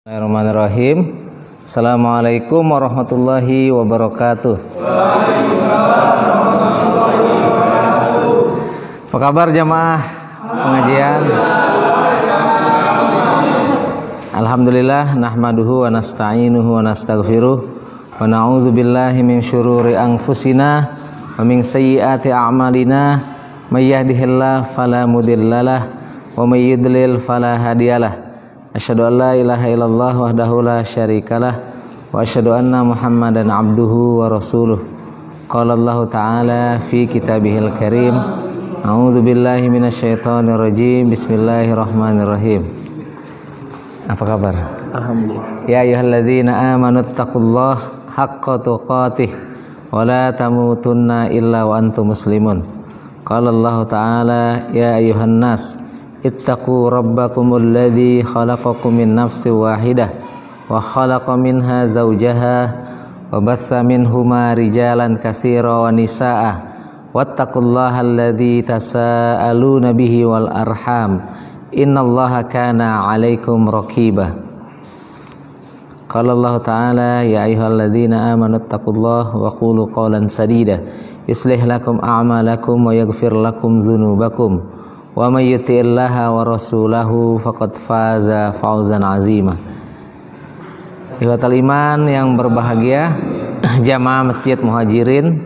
Bismillahirrahmanirrahim. Assalamualaikum warahmatullahi wabarakatuh. Apa kabar jamaah pengajian? Alhamdulillah, nahmaduhu wa nasta'inuhu wa nastaghfiruh wa na'udzu billahi min syururi anfusina wa min sayyiati a'malina may yahdihillahu fala mudhillalah wa may yudlil fala hadiyalah. Asyhadu an la ilaha illallah wahdahu la syarikalah wa asyhadu anna Muhammadan abduhu wa rasuluh. Qala Allah ta'ala fi kitabihil karim. A'udzu billahi minasyaitonir rajim. Bismillahirrahmanirrahim. Apa kabar? Alhamdulillah. Ya ayyuhalladzina amanu taqullaha haqqa tuqatih wa la tamutunna illa wa antum muslimun. Qala Allah ta'ala ya ayyuhan nas ittaqu rabbakumul ladzi khalaqakum min nafsin wahidah wa khalaqa minha zawjaha wa bassa minhuma rijalan katsiran wa nisaa wattaqullaha alladzi tasaaluna bihi wal arham innallaha kana 'alaikum raqiba. Qala Allah ta'ala ya ayyuhalladzina amanu taqullaha wa qulu qawlan sadida yuslih lakum a'malakum wa yaghfir lakum dzunubakum wa may yuti'illaha wa rasulahu faqad faza fawzan azima. Ikhwatal iman yang berbahagia, jamaah Masjid Muhajirin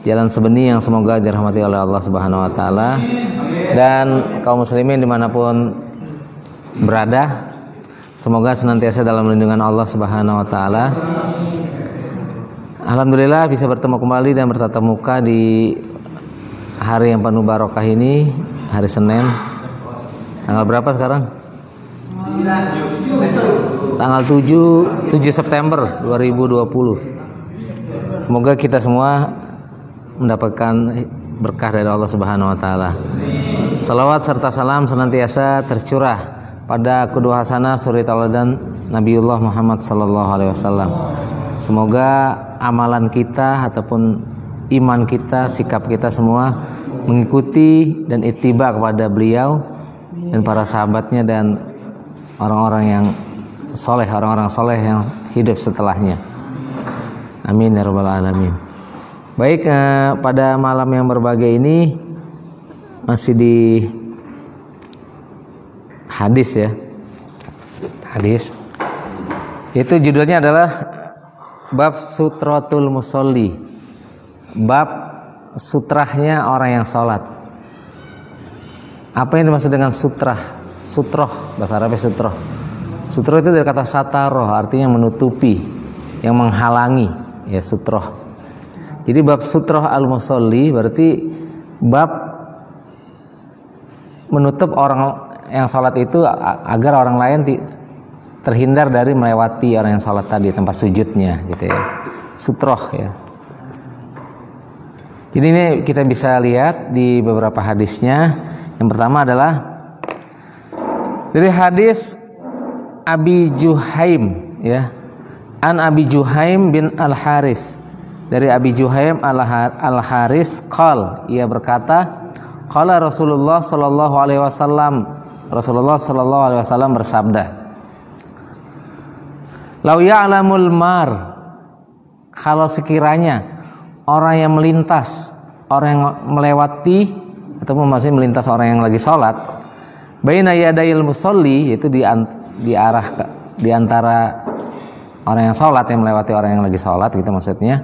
Jalan Sebeni yang semoga dirahmati oleh Allah Subhanahu wa taala, dan kaum muslimin dimanapun berada, semoga senantiasa dalam lindungan Allah Subhanahu wa taala. Alhamdulillah bisa bertemu kembali dan bertatap muka di hari yang penuh barokah ini, hari Senin. Tanggal berapa sekarang? Tanggal 7 September 2020. Semoga kita semua mendapatkan berkah dari Allah Subhanahu wa taala. Salawat serta salam senantiasa tercurah pada qudwah hasanah suri tauladan Nabiullah Muhammad sallallahu alaihi wasallam. Semoga amalan kita ataupun iman kita, sikap kita semua mengikuti dan ittiba kepada beliau dan para sahabatnya dan orang-orang yang soleh, orang-orang soleh yang hidup setelahnya. Amin ya rabbal alamin. Baik, pada malam yang berbahagia ini masih di hadis ya. Hadis. Itu judulnya adalah bab sutratul musolli. Bab sutrahnya orang yang sholat. Apa yang dimaksud dengan sutrah? Sutroh, bahasa Arabnya sutroh. Sutroh itu dari kata sataroh, artinya menutupi, yang menghalangi, ya sutroh. Jadi bab sutroh al-musolli berarti bab menutup orang yang sholat itu agar orang lain terhindar dari melewati orang yang sholat tadi, tempat sujudnya, gitu ya. Sutroh ya. Jadi ini kita bisa lihat di beberapa hadisnya. Yang pertama adalah dari hadis Abi Juhaim ya. An Abi Juhaim bin Al-Haris. Dari Abi Juhaim Al-Haris qal, ia berkata, qala Rasulullah sallallahu alaihi wasallam, Rasulullah sallallahu alaihi wasallam bersabda, "Lau ya'lamul mar," kalau sekiranya orang yang melintas, orang yang melewati atau masih melintas orang yang lagi sholat, baina yadayil musolli, yaitu di antara orang yang sholat, yang melewati orang yang lagi sholat, gitu maksudnya.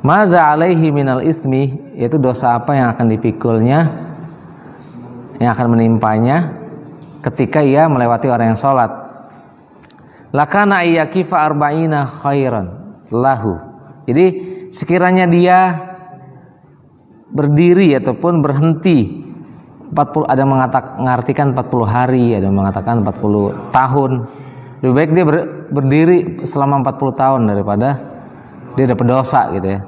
Madza alaihi minal ismi, yaitu dosa apa yang akan dipikulnya, yang akan menimpanya ketika ia melewati orang yang sholat. Lakana ayyakifa arba'ina khairan lahu. Jadi sekiranya dia berdiri ataupun berhenti 40, ada mengartikan 40 hari, ada mengatakan 40 tahun. Lebih baik dia berdiri selama 40 tahun daripada dia dapat dosa, gitu ya.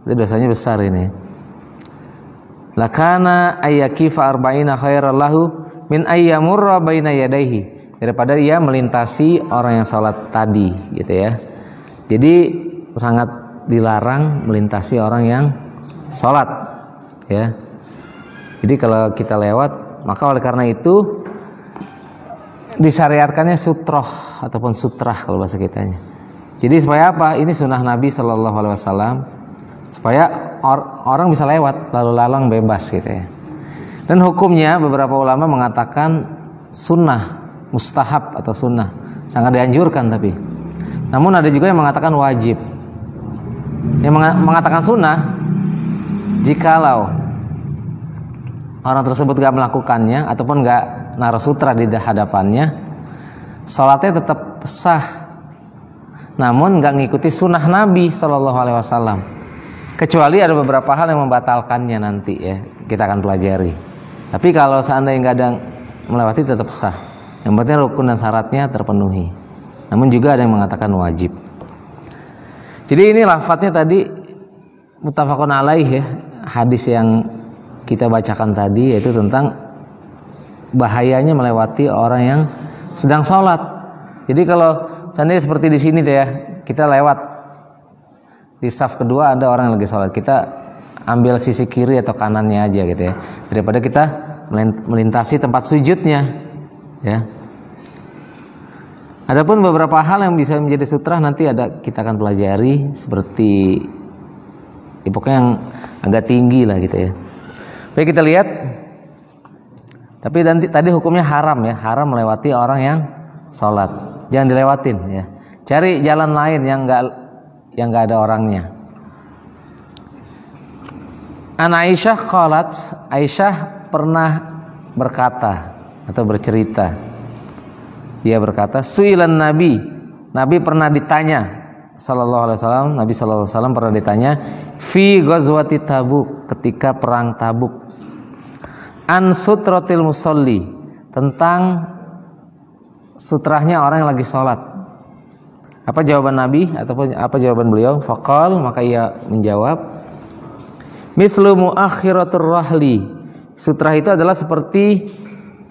Itu dosanya besar ini. Lakana ayyakifa arba'ina khairan lahu min ayyamurra baina yadayhi, daripada dia melintasi orang yang salat tadi, gitu ya. Jadi sangat dilarang melintasi orang yang salat, ya. Jadi kalau kita lewat, maka oleh karena itu disyariatkannya sutroh ataupun sutrah kalau bahasa kitanya. Jadi supaya apa? Ini sunnah Nabi Shallallahu Alaihi Wasallam supaya orang bisa lewat lalu lalang bebas gitu ya. Dan hukumnya beberapa ulama mengatakan sunnah, mustahab atau sunnah, sangat dianjurkan tapi. Namun ada juga yang mengatakan wajib. Yang mengatakan sunnah jikalau orang tersebut gak melakukannya ataupun gak naruh sutra di hadapannya, salatnya tetap sah, namun gak ngikuti sunnah Nabi Shallallahu Alaihi Wasallam. Kecuali ada beberapa hal yang membatalkannya nanti ya, kita akan pelajari. Tapi kalau seandainya gak ada melewati tetap sah. Yang penting rukun dan syaratnya terpenuhi. Namun juga ada yang mengatakan wajib. Jadi ini lafadznya tadi muttafaqun alaih ya, hadis yang kita bacakan tadi yaitu tentang bahayanya melewati orang yang sedang sholat. Jadi kalau seandainya seperti di sini tuh ya, kita lewat di saf kedua ada orang yang lagi sholat, kita ambil sisi kiri atau kanannya aja gitu ya, daripada kita melintasi tempat sujudnya ya. Adapun beberapa hal yang bisa menjadi sutra nanti kita akan pelajari, seperti pokoknya yang agak tinggi lah gitu ya. Baik, kita lihat. Tapi tadi hukumnya haram ya, haram melewati orang yang sholat, jangan dilewatin ya. Cari jalan lain yang nggak ada orangnya. An Aisyah qalat, Aisyah pernah berkata atau bercerita. Dia berkata, su'ilan Nabi pernah ditanya sallallahu alaihi wasallam, Nabi sallallahu alaihi wasallam pernah ditanya fi ghazwati Tabuk, ketika perang Tabuk, an sutratil musalli, tentang sutrahnya orang yang lagi sholat. Apa jawaban Nabi ataupun apa jawaban beliau? Faqal, maka ia menjawab, mislu muakhiratur rahli, sutrah itu adalah seperti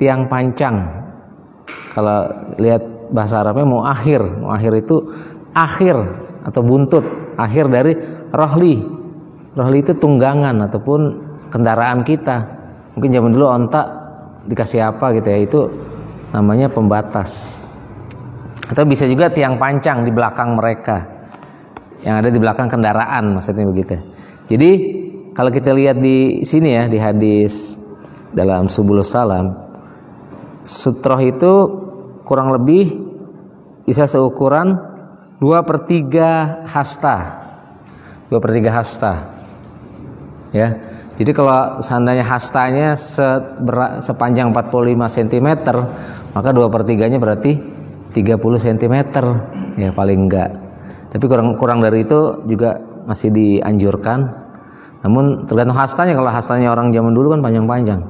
tiang pancang. Kalau lihat bahasa Arabnya muakhir itu akhir atau buntut, akhir dari rohli. Rohli itu tunggangan ataupun kendaraan kita. Mungkin zaman dulu onta dikasih apa gitu ya, itu namanya pembatas. Atau bisa juga tiang pancang di belakang mereka, yang ada di belakang kendaraan, maksudnya begitu. Jadi kalau kita lihat di sini ya, di hadis dalam Subulus Salam, sutroh itu kurang lebih bisa seukuran 2/3 hasta. 2/3 hasta. Ya. Jadi kalau seandainya hastanya sepanjang 45 cm, maka 2/3-nya berarti 30 cm ya paling enggak. Tapi kurang dari itu juga masih dianjurkan. Namun tergantung hastanya. Kalau hastanya orang zaman dulu kan panjang-panjang,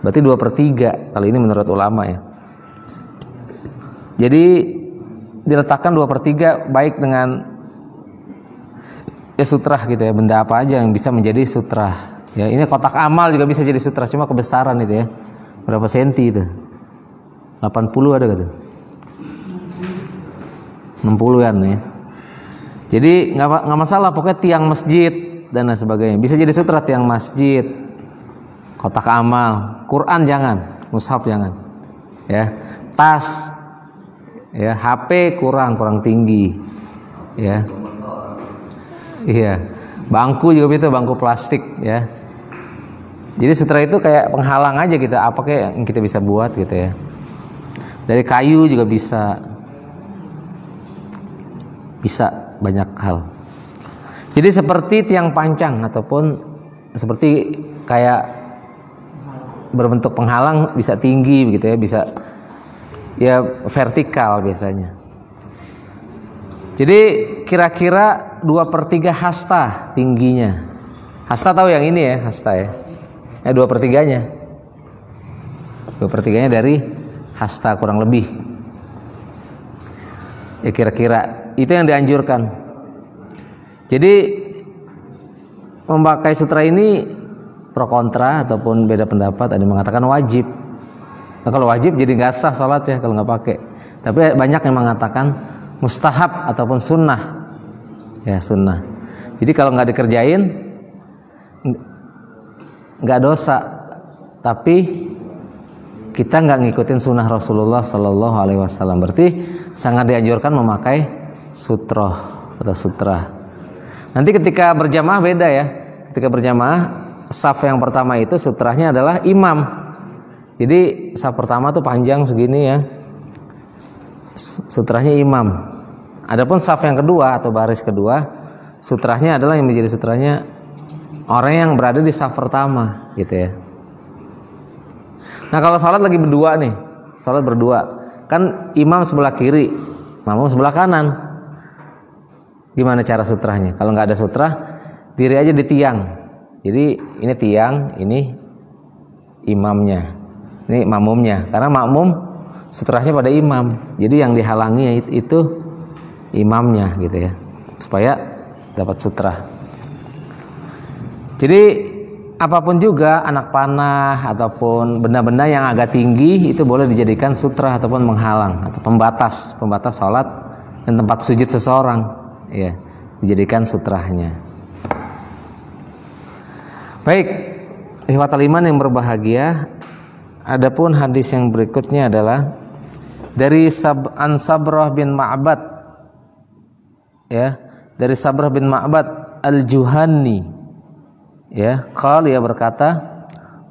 berarti 2/3 kalau ini menurut ulama ya. Jadi diletakkan 2/3 baik dengan ya sutrah gitu ya, benda apa aja yang bisa menjadi sutrah. Ya, ini kotak amal juga bisa jadi sutrah, cuma kebesaran itu ya. Berapa senti itu? 80 ada gitu. 60-an ya. Jadi nggak masalah, pokoknya tiang masjid dan lain sebagainya. Bisa jadi sutra, tiang masjid, kotak amal, Quran jangan, mushaf jangan. Ya, tas, ya, HP kurang tinggi. Ya. Iya. Bangku juga begitu, bangku plastik ya. Jadi sutra itu kayak penghalang aja gitu, apa kayak yang kita bisa buat gitu ya. Dari kayu juga bisa banyak hal. Jadi seperti tiang pancang ataupun seperti kayak berbentuk penghalang, bisa tinggi begitu ya, bisa ya vertikal biasanya. Jadi kira-kira 2/3 hasta tingginya. Hasta tahu yang ini ya, hasta ya. 2/3-nya. 2/3-nya dari hasta kurang lebih. Ya kira-kira itu yang dianjurkan. Jadi memakai sutra ini pro kontra ataupun beda pendapat. Ada yang mengatakan wajib. Nah, kalau wajib jadi nggak sah sholatnya kalau nggak pakai. Tapi banyak yang mengatakan mustahab ataupun sunnah. Ya sunnah. Jadi kalau nggak dikerjain nggak dosa. Tapi kita nggak ngikutin sunnah Rasulullah Sallallahu Alaihi Wasallam. Berarti sangat dianjurkan memakai sutroh atau sutra. Nanti ketika berjamaah beda ya. Ketika berjamaah, saf yang pertama itu sutrahnya adalah imam. Jadi saf pertama tuh panjang segini ya, sutrahnya imam. Adapun saf yang kedua atau baris kedua, sutrahnya adalah yang menjadi sutrahnya orang yang berada di saf pertama gitu ya. Nah kalau salat lagi berdua nih, salat berdua, kan imam sebelah kiri, makmum sebelah kanan. Gimana cara sutrahnya? Kalau nggak ada sutrah, diri aja di tiang. Jadi ini tiang, ini imamnya, ini makmumnya. Karena makmum sutrahnya pada imam. Jadi yang dihalangi itu imamnya gitu ya, supaya dapat sutrah. Jadi apapun juga, anak panah ataupun benda-benda yang agak tinggi itu boleh dijadikan sutrah ataupun menghalang atau pembatas salat dan tempat sujud seseorang, ya, dijadikan sutrahnya. Baik, ikhwatal iman yang berbahagia, adapun hadis yang berikutnya adalah dari Sabrah bin Ma'bad, ya, dari Sabrah bin Ma'bad Al-Juhani, ya, dia berkata,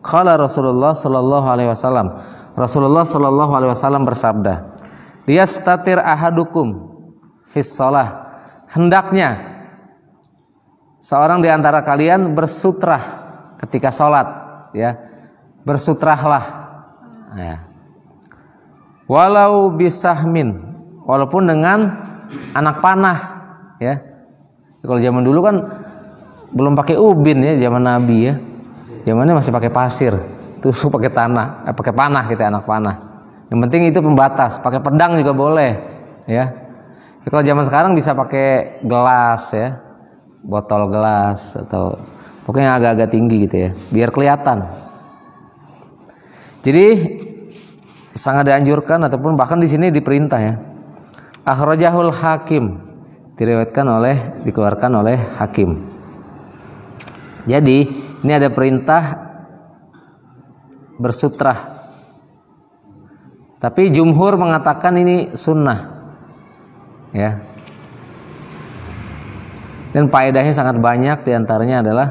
qala Rasulullah sallallahu alaihi wasallam, Rasulullah sallallahu alaihi wasallam bersabda, liyastatir ahadukum fis shalah, hendaknya seorang di antara kalian bersutrah ketika sholat, ya, bersutrahlah, ya. Walau bisahmin, walaupun dengan anak panah, ya. Kalau zaman dulu kan belum pakai ubin ya, zaman Nabi ya, zamannya masih pakai pasir, tusuk pakai tanah, pakai panah gitu, anak panah. Yang penting itu pembatas, pakai pedang juga boleh, ya. Kalau zaman sekarang bisa pakai gelas ya, botol gelas atau pokoknya agak-agak tinggi gitu ya, biar kelihatan. Jadi sangat dianjurkan ataupun bahkan di sini diperintah ya. Akhrajahul Hakim, dikeluarkan oleh Hakim. Jadi ini ada perintah bersutrah. Tapi jumhur mengatakan ini sunnah, ya. Dan faedahnya sangat banyak, diantaranya adalah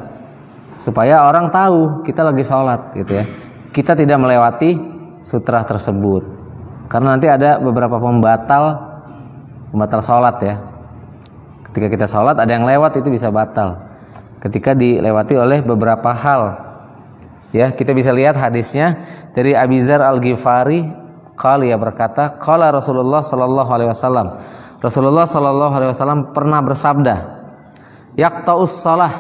supaya orang tahu kita lagi sholat gitu ya. Kita tidak melewati sutrah tersebut. Karena nanti ada beberapa pembatal sholat ya. Ketika kita sholat ada yang lewat itu bisa batal. Ketika dilewati oleh beberapa hal. Ya, kita bisa lihat hadisnya dari Abi Dzar Al-Ghifari, dia berkata, qala Rasulullah sallallahu alaihi wasallam. Rasulullah sallallahu alaihi wasallam pernah bersabda, yaqta'us shalah,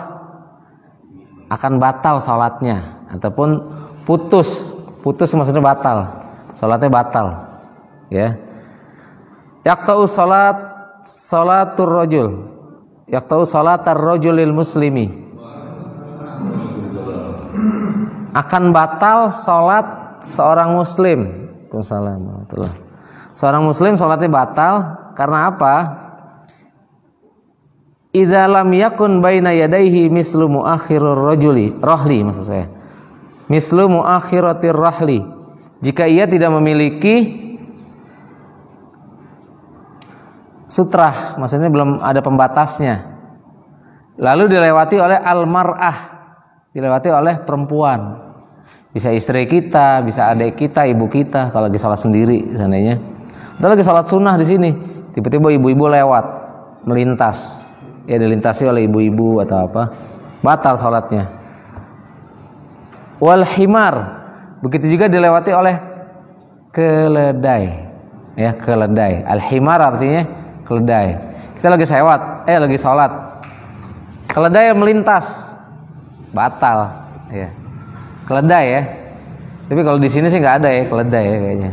akan batal salatnya ataupun putus maksudnya batal, salatnya batal, ya. Yaqta'us salatur rajul, yaqta'us salatar rajulil muslimi, akan batal salat seorang muslim. Waalaikumsalam. Seorang muslim salatnya batal karena apa? Idza lam yakun baina yadayhi mislu muakhirur rahli, maksud saya. Mislu muakhiratir rahli. Jika ia tidak memiliki sutrah, maksudnya belum ada pembatasnya. Lalu dilewati oleh al-mar'ah, dilewati oleh perempuan. Bisa istri kita, bisa adik kita, ibu kita kalau lagi salat sendiri seandainya. Atau lagi salat sunnah di sini, tiba-tiba ibu-ibu lewat, melintas. Ya, dilintasi oleh ibu-ibu atau apa, batal salatnya. Wal himar, begitu juga dilewati oleh keledai, ya, keledai. Al himar artinya keledai. Kita lagi lagi salat, keledai yang melintas, batal, ya, keledai ya. Tapi kalau di sini sih nggak ada ya keledai ya kayaknya.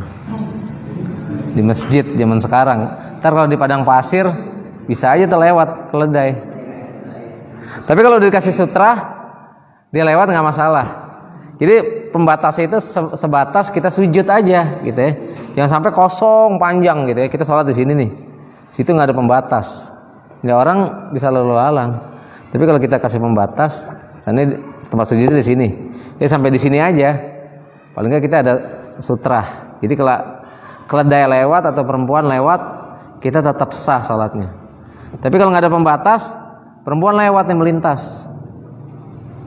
Di masjid zaman sekarang. Ntar kalau di padang pasir bisa aja terlewat keledai. Tapi kalau dikasih sutrah, dia lewat nggak masalah. Jadi pembatasnya itu sebatas kita sujud aja, gitu ya. Jangan sampai kosong panjang gitu ya. Kita sholat di sini nih, situ nggak ada pembatas, nggak orang bisa lalu lalang. Tapi kalau kita kasih pembatas, sana tempat sujud di sini, ya sampai di sini aja. Paling nggak kita ada sutrah. Jadi kalau keledai lewat atau perempuan lewat, kita tetap sah sholatnya. Tapi kalau nggak ada pembatas, perempuan lewat yang melintas,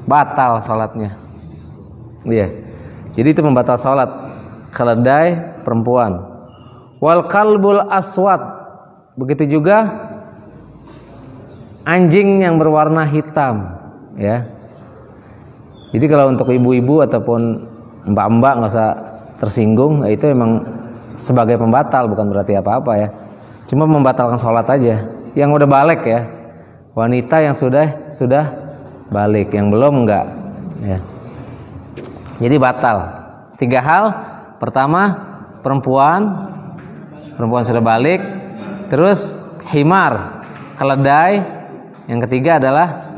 batal sholatnya. Iya. Jadi itu membatal sholat. Keledai perempuan. Wal kalbul aswad, begitu juga anjing yang berwarna hitam, ya. Jadi kalau untuk ibu-ibu ataupun mbak-mbak nggak usah tersinggung, itu emang sebagai pembatal, bukan berarti apa-apa ya. Cuma membatalkan sholat aja. Yang udah balik ya, wanita yang sudah balik, yang belum enggak, ya. Jadi batal. 3 hal. Pertama, perempuan sudah balik. Terus himar, keledai. Yang ketiga adalah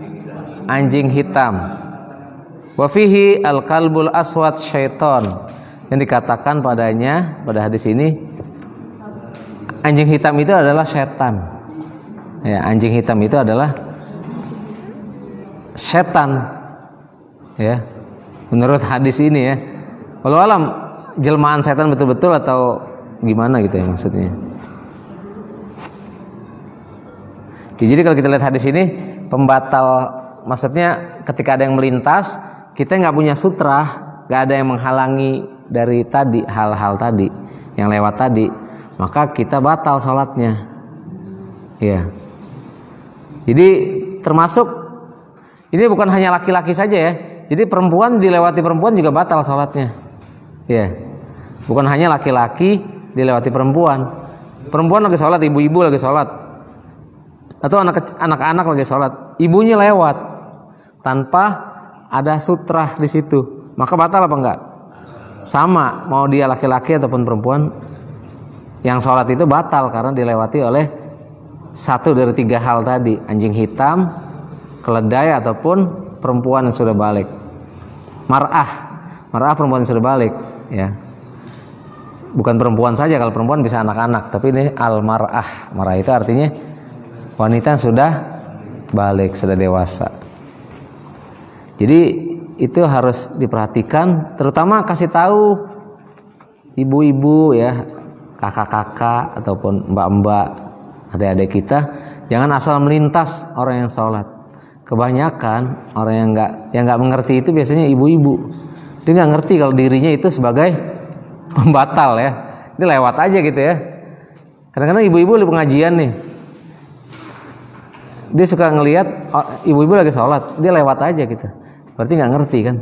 anjing hitam. Wa fihi al-kalbul aswad syaiton. Yang dikatakan padanya pada hadis ini, anjing hitam itu adalah setan. Ya, anjing hitam itu adalah setan. Ya. Menurut hadis ini ya. Walau alam jelmaan setan betul-betul atau gimana gitu ya maksudnya. Jadi kalau kita lihat hadis ini, pembatal maksudnya ketika ada yang melintas, kita nggak punya sutra, nggak ada yang menghalangi dari tadi hal-hal tadi yang lewat tadi, maka kita batal sholatnya. Ya. Jadi termasuk ini bukan hanya laki-laki saja ya. Jadi perempuan dilewati perempuan juga batal sholatnya. Ya. Bukan hanya laki-laki dilewati perempuan. Perempuan lagi sholat, ibu-ibu lagi sholat, atau anak-anak lagi sholat, ibunya lewat tanpa ada sutra di situ, maka batal apa enggak? Sama, mau dia laki-laki ataupun perempuan, yang sholat itu batal karena dilewati oleh satu dari 3 hal tadi, anjing hitam, keledai ataupun perempuan yang sudah balik. Mar'ah perempuan yang sudah balik, ya. Bukan perempuan saja, kalau perempuan bisa anak-anak, tapi ini al-mar'ah. Mar'ah itu artinya wanita yang sudah balik, sudah dewasa. Jadi itu harus diperhatikan, terutama kasih tahu ibu-ibu ya, kakak-kakak ataupun mbak-mbak, adik-adik kita, jangan asal melintas orang yang sholat. Kebanyakan orang yang nggak mengerti itu biasanya ibu-ibu. Dia nggak ngerti kalau dirinya itu sebagai pembatal ya. Dia lewat aja gitu ya. Kadang-kadang ibu-ibu di pengajian nih, dia suka ngelihat ibu-ibu lagi sholat, dia lewat aja gitu. Berarti nggak ngerti kan?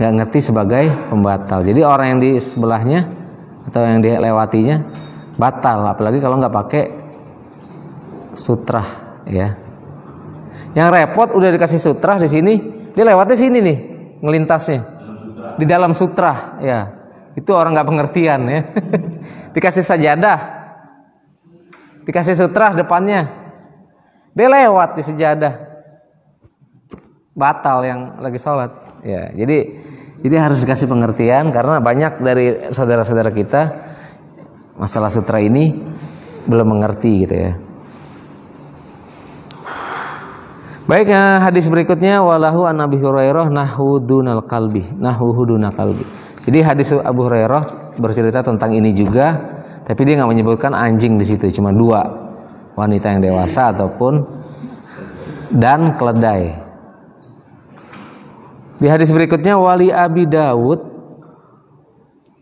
Nggak ngerti sebagai pembatal. Jadi orang yang di sebelahnya atau yang dilewatinya batal, apalagi kalau nggak pakai sutra ya. Yang repot udah dikasih sutra di sini, dia lewatnya sini nih, ngelintasnya di dalam sutra ya. Itu orang nggak pengertian ya. Dikasih sajadah, dikasih sutra depannya, dia lewat di sejadah, batal yang lagi sholat ya. Jadi harus dikasih pengertian, karena banyak dari saudara-saudara kita masalah sutra ini belum mengerti gitu ya. Baik, hadis berikutnya, walahu an Abi Hurairah nahwu dunal kalbi. Jadi hadis Abu Hurairah bercerita tentang ini juga, tapi dia nggak menyebutkan anjing di situ, cuma 2, wanita yang dewasa ataupun dan keledai. Di hadis berikutnya, wali Abi Dawud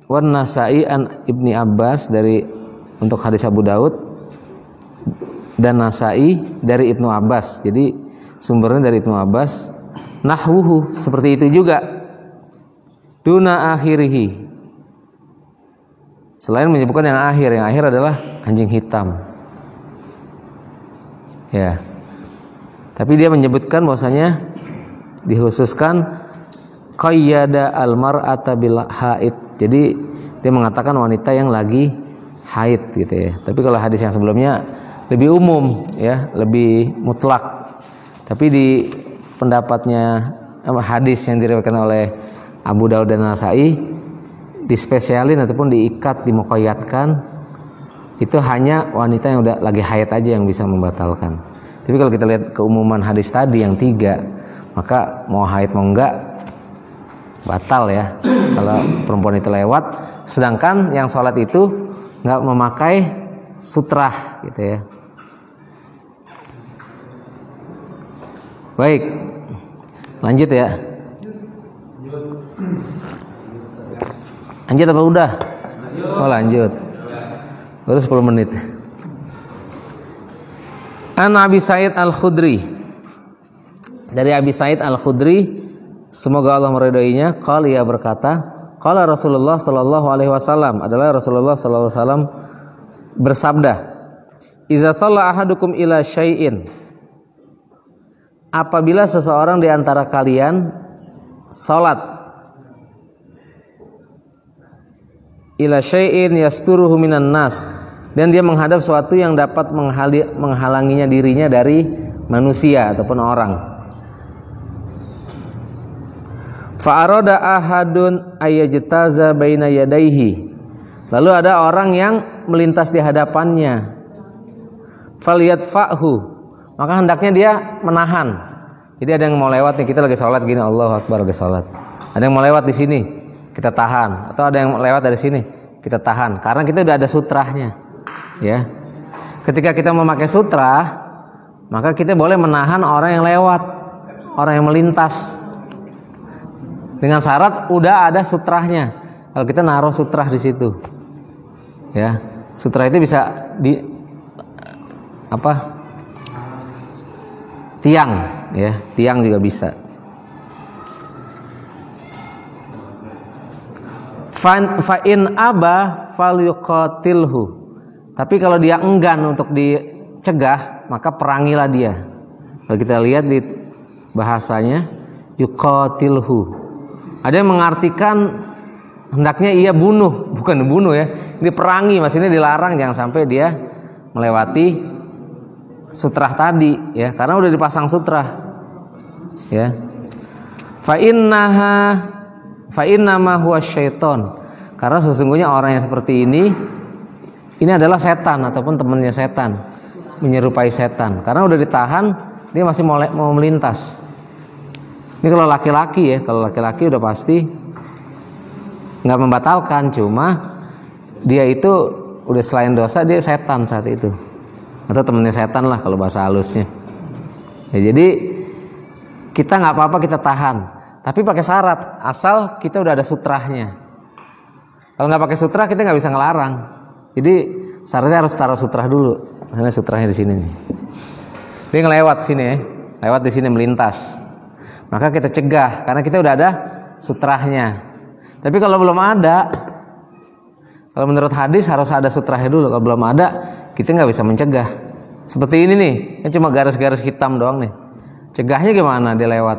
wan Nasa'i an Ibni Abbas, dari untuk hadis Abu Dawud dan Nasa'i dari Ibnu Abbas. Jadi sumbernya dari Ibnu Abbas, nahwuhu, seperti itu juga, duna akhirihi, selain menyebutkan yang akhir adalah anjing hitam ya. Tapi dia menyebutkan bahwasanya dikhususkan qayyada al-mar'ata bil haid. Jadi dia mengatakan wanita yang lagi haid gitu ya. Tapi kalau hadis yang sebelumnya lebih umum ya, lebih mutlak. Tapi di pendapatnya hadis yang diriwayatkan oleh Abu Daud dan Nasa'i, dispesialin ataupun diikat, dimuqayyadkan, itu hanya wanita yang udah lagi haid aja yang bisa membatalkan. Tapi kalau kita lihat keumuman hadis tadi yang 3, maka mau haid mau enggak batal ya kalau perempuan itu lewat. Sedangkan yang sholat itu nggak memakai sutrah gitu ya. Baik, lanjut ya. Lanjut apa udah? Oh lanjut. Baru 10 menit. An Abi Sa'id Al-Khudri. Dari Abi Sa'id Al-Khudri, semoga Allah meridhoinya, qala ia berkata, qala Rasulullah sallallahu alaihi wasallam, adalah Rasulullah sallallahu alaihi wasallam bersabda, "Iza shalla ahadukum ila syai'in." Apabila seseorang di antara kalian salat ila syai'in yasturuhu minan nas, dan dia menghadap suatu yang dapat menghalanginya dirinya dari manusia ataupun orang. Fa arada ahadun ayajtaza baina yadayhi. Lalu ada orang yang melintas di hadapannya. Falyadfa'hu. Maka hendaknya dia menahan. Jadi ada yang mau lewat nih, kita lagi sholat gini, Allahu Akbar, lagi sholat. Ada yang mau lewat di sini, kita tahan. Atau ada yang lewat dari sini, kita tahan. Karena kita udah ada sutrahnya. Ya, ketika kita memakai sutra, maka kita boleh menahan orang yang lewat, orang yang melintas, dengan syarat udah ada sutrahnya. Kalau kita naruh sutrah di situ, ya, sutra itu bisa di tiang, ya, tiang juga bisa. Fa in aba falyuqatilhu. Tapi kalau dia enggan untuk dicegah, maka perangilah dia. Kalau kita lihat di bahasanya, yuqatilhu. Ada yang mengartikan hendaknya ia bunuh, bukan dibunuh ya. Ini perangi, maksudnya dilarang jangan sampai dia melewati sutrah tadi, ya, karena udah dipasang sutrah. Ya. Fa innama huwa syaiton. Karena sesungguhnya orang yang seperti ini adalah setan ataupun temannya setan, menyerupai setan. Karena udah ditahan, dia masih mau melintas. Ini kalau laki-laki ya, kalau laki-laki udah pasti nggak membatalkan, cuma dia itu udah selain dosa, dia setan saat itu, atau temannya setan lah kalau bahasa halusnya. Ya, jadi kita nggak apa-apa kita tahan, tapi pakai syarat, asal kita udah ada sutrahnya. Kalau nggak pakai sutra kita nggak bisa ngelarang. Jadi syaratnya harus taruh sutrah dulu. Karena sutrahnya di sini nih. Dia ngelewat sini ya, lewat di sini melintas. Maka kita cegah karena kita udah ada sutrahnya. Tapi kalau belum ada, kalau menurut hadis harus ada sutrahnya dulu. Kalau belum ada, kita nggak bisa mencegah. Seperti ini nih, ini cuma garis-garis hitam doang nih. Cegahnya gimana? Dia lewat.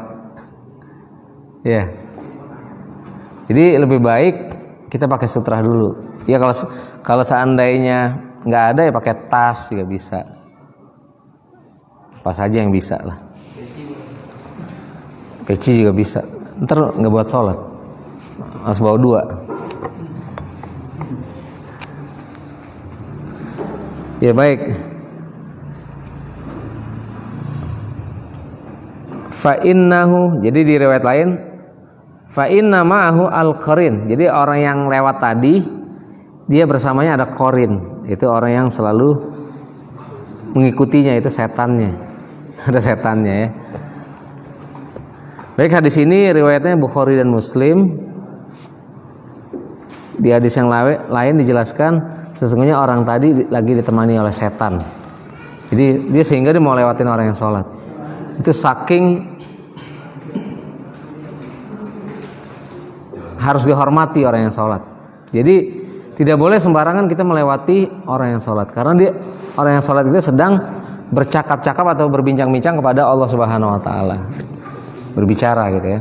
Ya. Jadi lebih baik kita pakai sutrah dulu. Ya kalau seandainya nggak ada ya pakai tas juga bisa. Pas aja yang bisa lah. Peci juga bisa. Ntar nggak buat sholat, harus bawa 2. Ya baik. Fa innahu, jadi di riwayat lain, fa inna ma'ahu al-qarin. Jadi orang yang lewat tadi, dia bersamanya ada korin, itu orang yang selalu mengikutinya, itu setannya. Ada setannya ya. Baik, hadis ini riwayatnya Bukhari dan Muslim. Di hadis yang lain dijelaskan sesungguhnya orang tadi lagi ditemani oleh setan. Jadi dia sehingga dia mau lewatin orang yang sholat. Itu saking harus dihormati orang yang sholat. Jadi tidak boleh sembarangan kita melewati orang yang sholat, karena orang yang sholat itu sedang bercakap-cakap atau berbincang-bincang kepada Allah Subhanahu Wa Taala, berbicara gitu ya.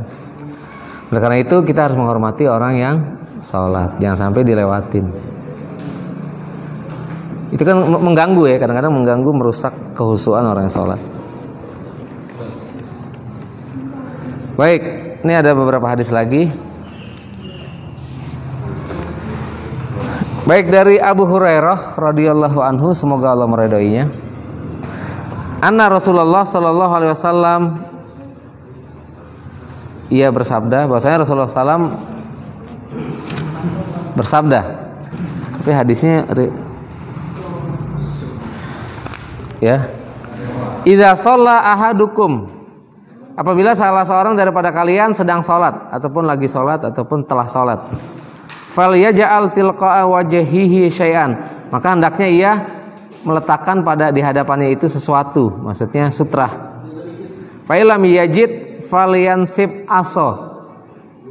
Oleh karena itu kita harus menghormati orang yang sholat, jangan sampai dilewatin. Itu kan mengganggu ya, kadang-kadang mengganggu, merusak kehusuan orang yang sholat. Baik, ini ada beberapa hadis lagi. Baik, dari Abu Hurairah radhiyallahu anhu, semoga Allah meridhoinya. Anna Rasulullah sallallahu alaihi wasallam, ia bersabda, bahwasanya Rasulullah SAW bersabda. Tapi hadisnya Ya. Idza shalla ahadukum, apabila salah seorang daripada kalian sedang sholat ataupun lagi sholat ataupun telah sholat, falyaj'al tilqa'a wajhihi syai'an, maka hendaknya ia meletakkan pada di hadapannya itu sesuatu, maksudnya sutrah. Fa illam yajid falyansib aso,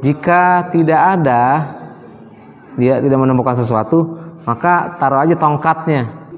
jika tidak ada, dia tidak menemukan sesuatu, maka taruh aja tongkatnya.